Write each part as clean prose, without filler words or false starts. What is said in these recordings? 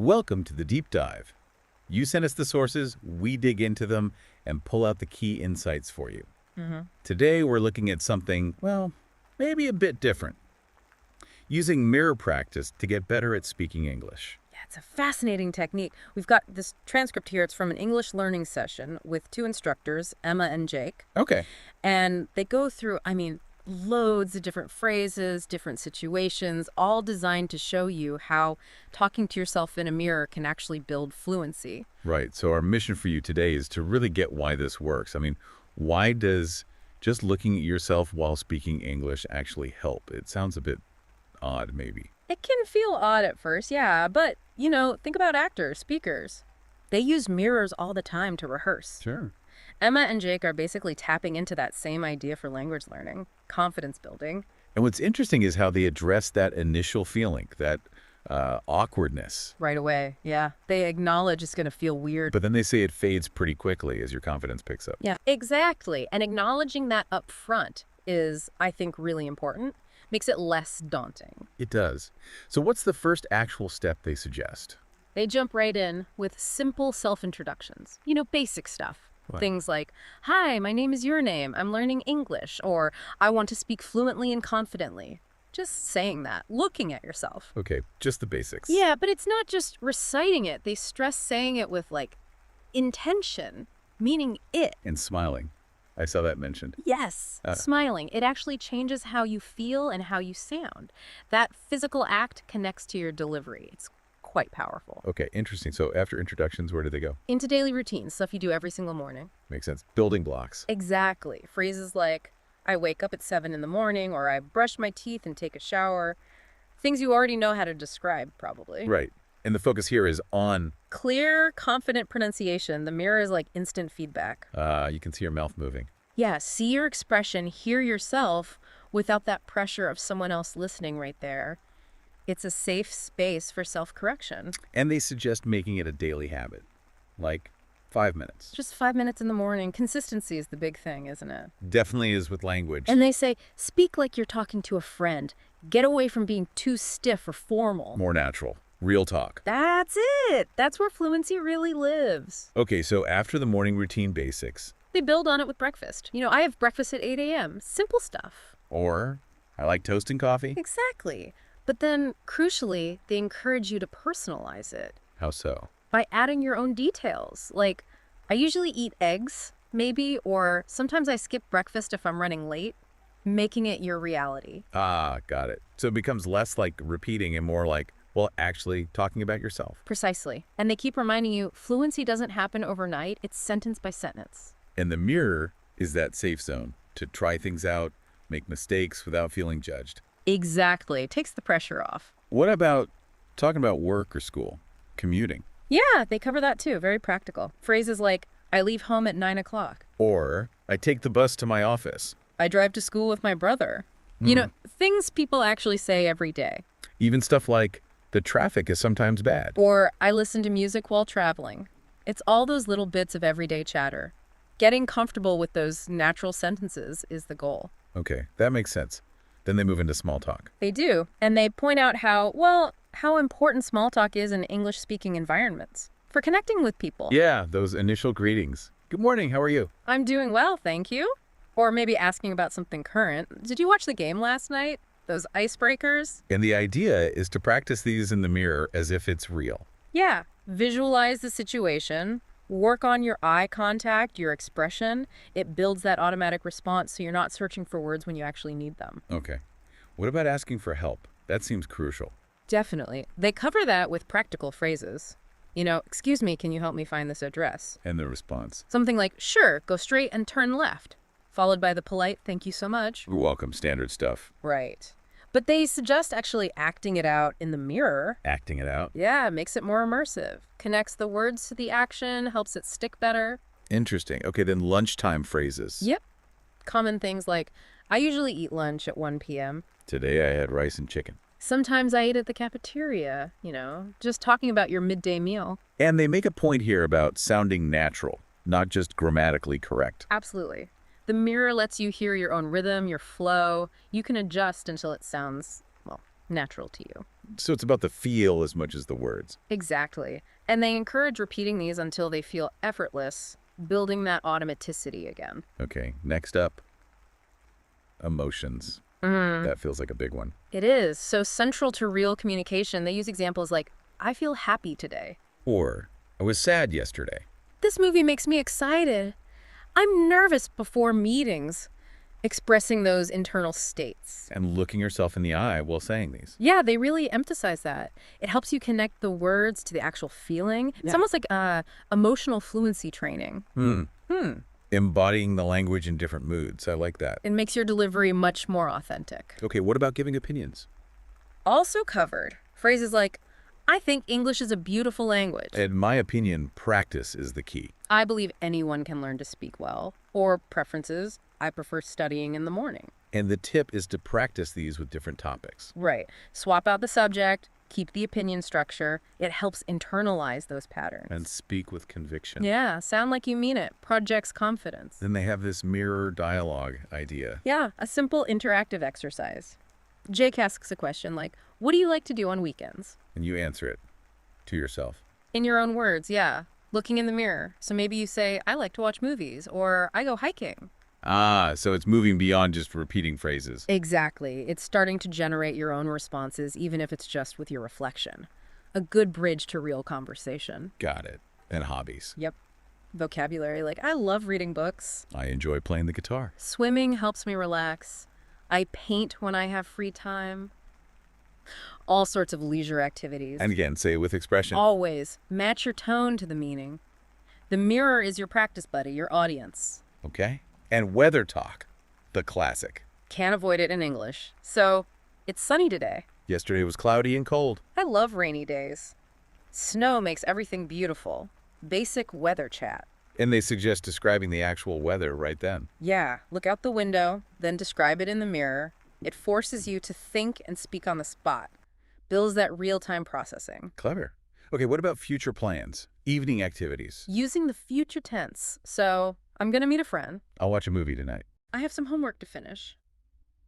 Welcome to the deep dive. You send us the sources, we dig into them, and pull out the key insights for you. Today, we're looking at something, well, maybe a bit different. Using mirror practice to get better at speaking English. Yeah, it's a fascinating technique. We've got this transcript here. It's from an English learning session with two instructors, Emma and Jake. Okay. And they go through, loads of different phrases, different situations, all designed to show you how talking to yourself in a mirror can actually build fluency. Right. So our mission for you today is to really get why this works. Why does just looking at yourself while speaking English actually help? It sounds a bit odd, maybe. It can feel odd at first, yeah, but, think about actors, speakers. They use mirrors all the time to rehearse. Sure. Emma and Jake are basically tapping into that same idea for language learning, confidence building. And what's interesting is how they address that initial feeling, that awkwardness. Right away, yeah. They acknowledge it's going to feel weird. But then they say it fades pretty quickly as your confidence picks up. Yeah, exactly. And acknowledging that up front is, I think, really important. Makes it less daunting. It does. So what's the first actual step they suggest? They jump right in with simple self-introductions. Basic stuff. What? Things like, "Hi, my name is your name. I'm learning English," or "I want to speak fluently and confidently." Just saying that, looking at yourself. Okay, just the basics. Yeah, but it's not just reciting it. They stress saying it with, intention, meaning it. And smiling. I saw that mentioned. Yes, smiling. It actually changes how you feel and how you sound. That physical act connects to your delivery. It's quite powerful. Okay, interesting. So after introductions, where do they go? Into daily routines, stuff you do every single morning. Makes sense. Building blocks. Exactly. Phrases like, "I wake up at 7 in the morning," or "I brush my teeth and take a shower." Things you already know how to describe, probably. Right. And the focus here is on... Clear, confident pronunciation. The mirror is like instant feedback. You can see your mouth moving. Yeah, see your expression, hear yourself without that pressure of someone else listening right there. It's a safe space for self-correction. And they suggest making it a daily habit, like 5 minutes. Just 5 minutes in the morning. Consistency is the big thing, isn't it? Definitely is with language. And they say, speak like you're talking to a friend. Get away from being too stiff or formal. More natural. Real talk. That's it. That's where fluency really lives. Okay, so after the morning routine basics. They build on it with breakfast. I have breakfast at 8 a.m. Simple stuff. Or, I like toast and coffee. Exactly. But then, crucially, they encourage you to personalize it. How so? By adding your own details. Like, I usually eat eggs, maybe, or sometimes I skip breakfast if I'm running late, making it your reality. Ah, got it. So it becomes less like repeating and more like, well, actually talking about yourself. Precisely. And they keep reminding you, fluency doesn't happen overnight. It's sentence by sentence. And the mirror is that safe zone to try things out, make mistakes without feeling judged. Exactly. It takes the pressure off. What about talking about work or school? Commuting? Yeah, they cover that too. Very practical. Phrases like, "I leave home at 9 o'clock. Or, I take the bus to my office. I drive to school with my brother." Things people actually say every day. Even stuff like, the traffic is sometimes bad. Or, "I listen to music while traveling." It's all those little bits of everyday chatter. Getting comfortable with those natural sentences is the goal. Okay, that makes sense. Then they move into small talk. They do. And they point out how important small talk is in English-speaking environments for connecting with people. Yeah, those initial greetings. Good morning, how are you? "I'm doing well, thank you." Or maybe asking about something current. "Did you watch the game last night?" Those icebreakers. And the idea is to practice these in the mirror as if it's real. Yeah. Visualize the situation. Work on your eye contact, your expression. It builds that automatic response so you're not searching for words when you actually need them. Okay. What about asking for help? That seems crucial. Definitely. They cover that with practical phrases. "Excuse me, can you help me find this address?" And the response. Something like, "Sure, go straight and turn left," followed by the polite, "Thank you so much." You're welcome, standard stuff. Right. But they suggest actually acting it out in the mirror. Acting it out? Yeah, makes it more immersive. Connects the words to the action, helps it stick better. Interesting. Okay, then lunchtime phrases. Yep. Common things like, "I usually eat lunch at 1 p.m. Today I had rice and chicken. Sometimes I eat at the cafeteria," just talking about your midday meal. And they make a point here about sounding natural, not just grammatically correct. Absolutely. The mirror lets you hear your own rhythm, your flow. You can adjust until it sounds, natural to you. So it's about the feel as much as the words. Exactly. And they encourage repeating these until they feel effortless, building that automaticity again. Okay, next up, emotions. That feels like a big one. It is. So central to real communication, they use examples like, I feel happy today. Or, I was sad yesterday. This movie makes me excited. I'm nervous before meetings. Expressing those internal states. And looking yourself in the eye while saying these. Yeah, they really emphasize that. It helps you connect the words to the actual feeling. It's almost like emotional fluency training. Embodying the language in different moods. I like that. It makes your delivery much more authentic. Okay, what about giving opinions? Also covered. Phrases like, I think English is a beautiful language. In my opinion, practice is the key. I believe anyone can learn to speak well. Or preferences. I prefer studying in the morning. And the tip is to practice these with different topics. Right. Swap out the subject, keep the opinion structure. It helps internalize those patterns. And speak with conviction. Yeah, sound like you mean it. Projects confidence. Then they have this mirror dialogue idea. Yeah, a simple interactive exercise. Jake asks a question like, what do you like to do on weekends? And you answer it to yourself. In your own words, yeah. Looking in the mirror. So maybe you say, I like to watch movies, or I go hiking. Ah, so it's moving beyond just repeating phrases. Exactly. It's starting to generate your own responses, even if it's just with your reflection. A good bridge to real conversation. Got it. And hobbies. Yep. Vocabulary, like, I love reading books. I enjoy playing the guitar. Swimming helps me relax. I paint when I have free time. All sorts of leisure activities. And again, say it with expression. Always. Match your tone to the meaning. The mirror is your practice buddy, your audience. Okay. And weather talk, the classic. Can't avoid it in English. So, it's sunny today. Yesterday was cloudy and cold. I love rainy days. Snow makes everything beautiful. Basic weather chat. And they suggest describing the actual weather right then. Yeah, look out the window, then describe it in the mirror. It forces you to think and speak on the spot. Builds that real-time processing. Clever. Okay, what about future plans? Evening activities? Using the future tense. So, I'm gonna meet a friend. I'll watch a movie tonight. I have some homework to finish.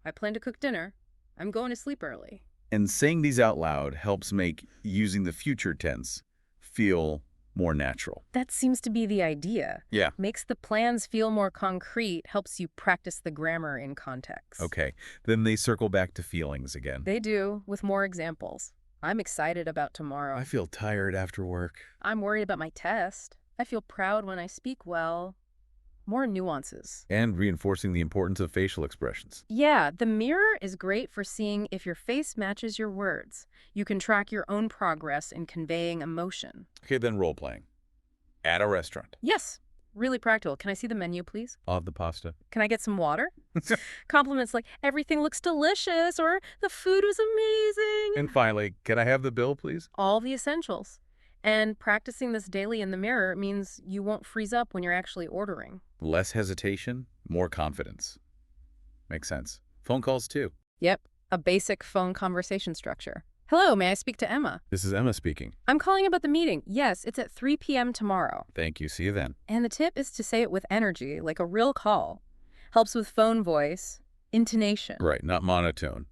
I plan to cook dinner. I'm going to sleep early. And saying these out loud helps make using the future tense feel more natural. That seems to be the idea. Yeah. Makes the plans feel more concrete, helps you practice the grammar in context. Okay, then they circle back to feelings again. They do, with more examples. I'm excited about tomorrow. I feel tired after work. I'm worried about my test. I feel proud when I speak well. More nuances. And reinforcing the importance of facial expressions. Yeah, the mirror is great for seeing if your face matches your words. You can track your own progress in conveying emotion. Okay, then role-playing. At a restaurant. Yes, really practical. Can I see the menu, please? Of the pasta. Can I get some water? Compliments like, everything looks delicious, or the food was amazing. And finally, can I have the bill, please? All the essentials. And practicing this daily in the mirror means you won't freeze up when you're actually ordering. Less hesitation, more confidence. Makes sense. Phone calls, too. Yep, a basic phone conversation structure. Hello, may I speak to Emma? This is Emma speaking. I'm calling about the meeting. Yes, it's at 3 p.m. tomorrow. Thank you. See you then. And the tip is to say it with energy, like a real call. Helps with phone voice, intonation. Right, not monotone.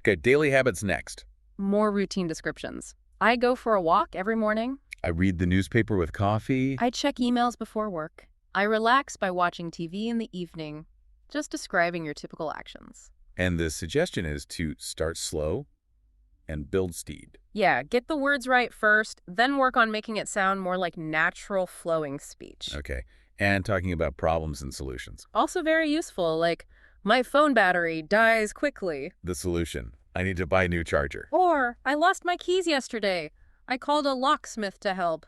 Okay, daily habits next. More routine descriptions. I go for a walk every morning. I read the newspaper with coffee. I check emails before work. I relax by watching TV in the evening. Just describing your typical actions. And the suggestion is to start slow and build speed. Yeah, get the words right first, then work on making it sound more like natural flowing speech. Okay, and talking about problems and solutions. Also very useful, like, my phone battery dies quickly. The solution. I need to buy a new charger. Or, I lost my keys yesterday. I called a locksmith to help.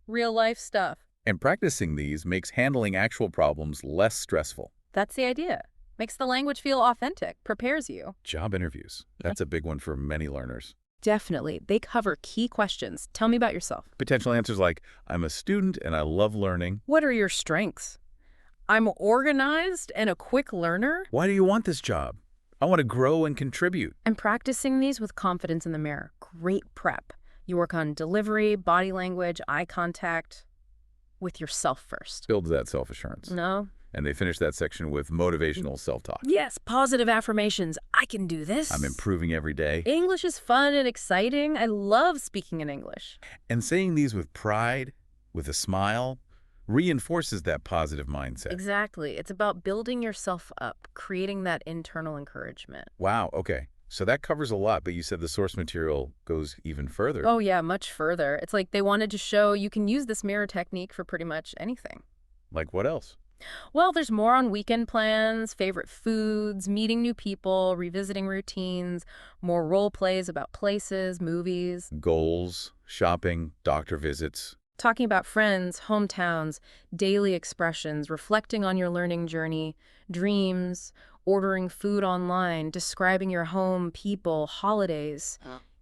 Real life stuff. And practicing these makes handling actual problems less stressful. That's the idea. Makes the language feel authentic, prepares you. Job interviews. That's a big one for many learners. Definitely. They cover key questions. Tell me about yourself. Potential answers like, I'm a student and I love learning. What are your strengths? I'm organized and a quick learner. Why do you want this job? I want to grow and contribute. And practicing these with confidence in the mirror. Great prep. You work on delivery, body language, eye contact, with yourself first. Builds that self-assurance. No, And they finish that section with motivational self-talk. Yes, positive affirmations. I can do this. I'm improving every day. English is fun and exciting. I love speaking in English. And saying these with pride, with a smile, reinforces that positive mindset. Exactly. It's about building yourself up, creating that internal encouragement. Wow, okay. So that covers a lot, but you said the source material goes even further. Oh, yeah, much further. It's like they wanted to show you can use this mirror technique for pretty much anything. Like what else? Well, there's more on weekend plans, favorite foods, meeting new people, revisiting routines, more role plays about places, movies, Goals, shopping, doctor visits. talking about friends, hometowns, daily expressions, reflecting on your learning journey, dreams, ordering food online, describing your home, people, holidays.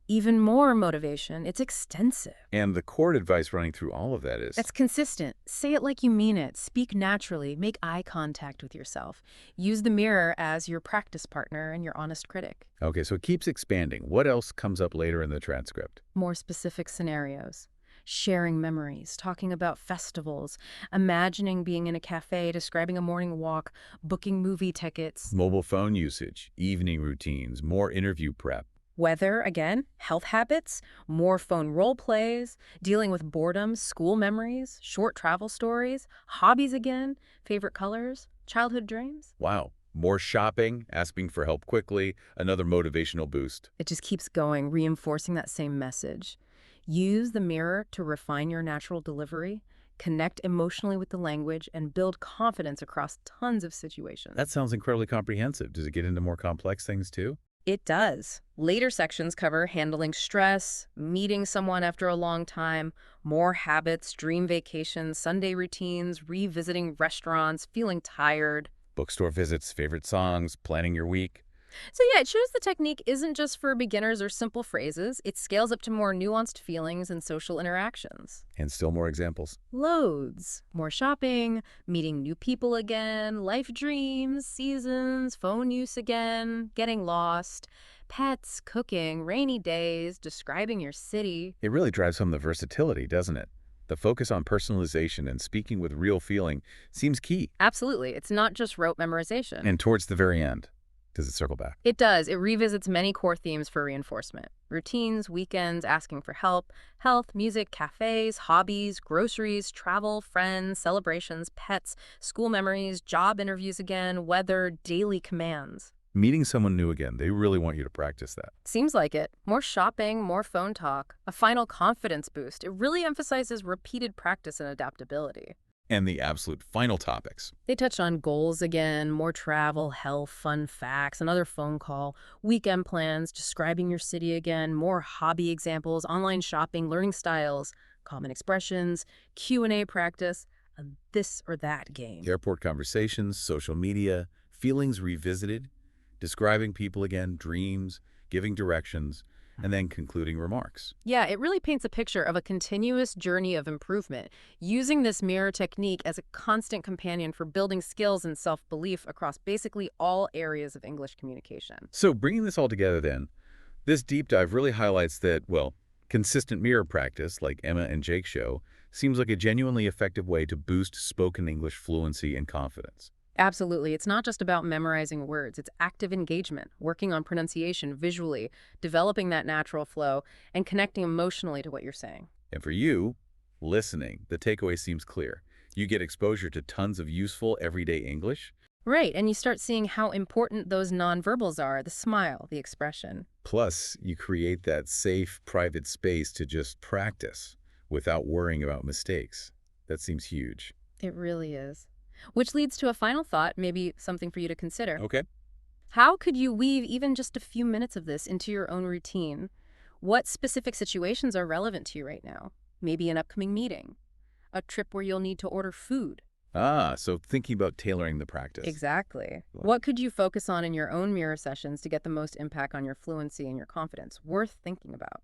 Even more motivation. It's extensive. And the core advice running through all of that is... It's consistent. Say it like you mean it. Speak naturally. Make eye contact with yourself. Use the mirror as your practice partner and your honest critic. Okay, so it keeps expanding. What else comes up later in the transcript? More specific scenarios. Sharing memories, talking about festivals, imagining being in a cafe, describing a morning walk, booking movie tickets. Mobile phone usage, evening routines, more interview prep. Weather, again, health habits, more phone role plays, dealing with boredom, school memories, short travel stories, hobbies again, favorite colors, childhood dreams. Wow. More shopping, asking for help quickly, another motivational boost. It just keeps going, reinforcing that same message. Use the mirror to refine your natural delivery, connect emotionally with the language, and build confidence across tons of situations. That sounds incredibly comprehensive. Does it get into more complex things too? It does. Later sections cover handling stress, meeting someone after a long time, more habits, dream vacations, Sunday routines, revisiting restaurants, feeling tired. Bookstore visits, favorite songs, planning your week. So yeah, it shows the technique isn't just for beginners or simple phrases. It scales up to more nuanced feelings and social interactions. And still more examples. Loads. More shopping, meeting new people again, life dreams, seasons, phone use again, getting lost, pets, cooking, rainy days, describing your city. It really drives home the versatility, doesn't it? The focus on personalization and speaking with real feeling seems key. Absolutely. It's not just rote memorization. And towards the very end, does it circle back? It does. It revisits many core themes for reinforcement. Routines, weekends, asking for help, health, music, cafes, hobbies, groceries, travel, friends, celebrations, pets, school memories, job interviews again, weather, daily commands. Meeting someone new again, they really want you to practice that. Seems like it. More shopping, more phone talk, a final confidence boost. It really emphasizes repeated practice and adaptability. And the absolute final topics. They touch on goals again, more travel, health, fun facts, another phone call, weekend plans, describing your city again, more hobby examples, online shopping, learning styles, common expressions, Q&A practice, a this or that game. Airport conversations, social media, feelings revisited, describing people again, dreams, giving directions, and then concluding remarks. Yeah, it really paints a picture of a continuous journey of improvement, using this mirror technique as a constant companion for building skills and self-belief across basically all areas of English communication. So bringing this all together then, this deep dive really highlights that, well, consistent mirror practice, like Emma and Jake show, seems like a genuinely effective way to boost spoken English fluency and confidence. Absolutely. It's not just about memorizing words. It's active engagement, working on pronunciation visually, developing that natural flow, and connecting emotionally to what you're saying. And for you, listening, the takeaway seems clear. You get exposure to tons of useful everyday English. Right, and you start seeing how important those nonverbals are, the smile, the expression. Plus, you create that safe, private space to just practice without worrying about mistakes. That seems huge. It really is. Which leads to a final thought, maybe something for you to consider. Okay. How could you weave even just a few minutes of this into your own routine? What specific situations are relevant to you right now? Maybe an upcoming meeting, a trip where you'll need to order food. So thinking about tailoring the practice. Exactly. What could you focus on in your own mirror sessions to get the most impact on your fluency and your confidence? Worth thinking about.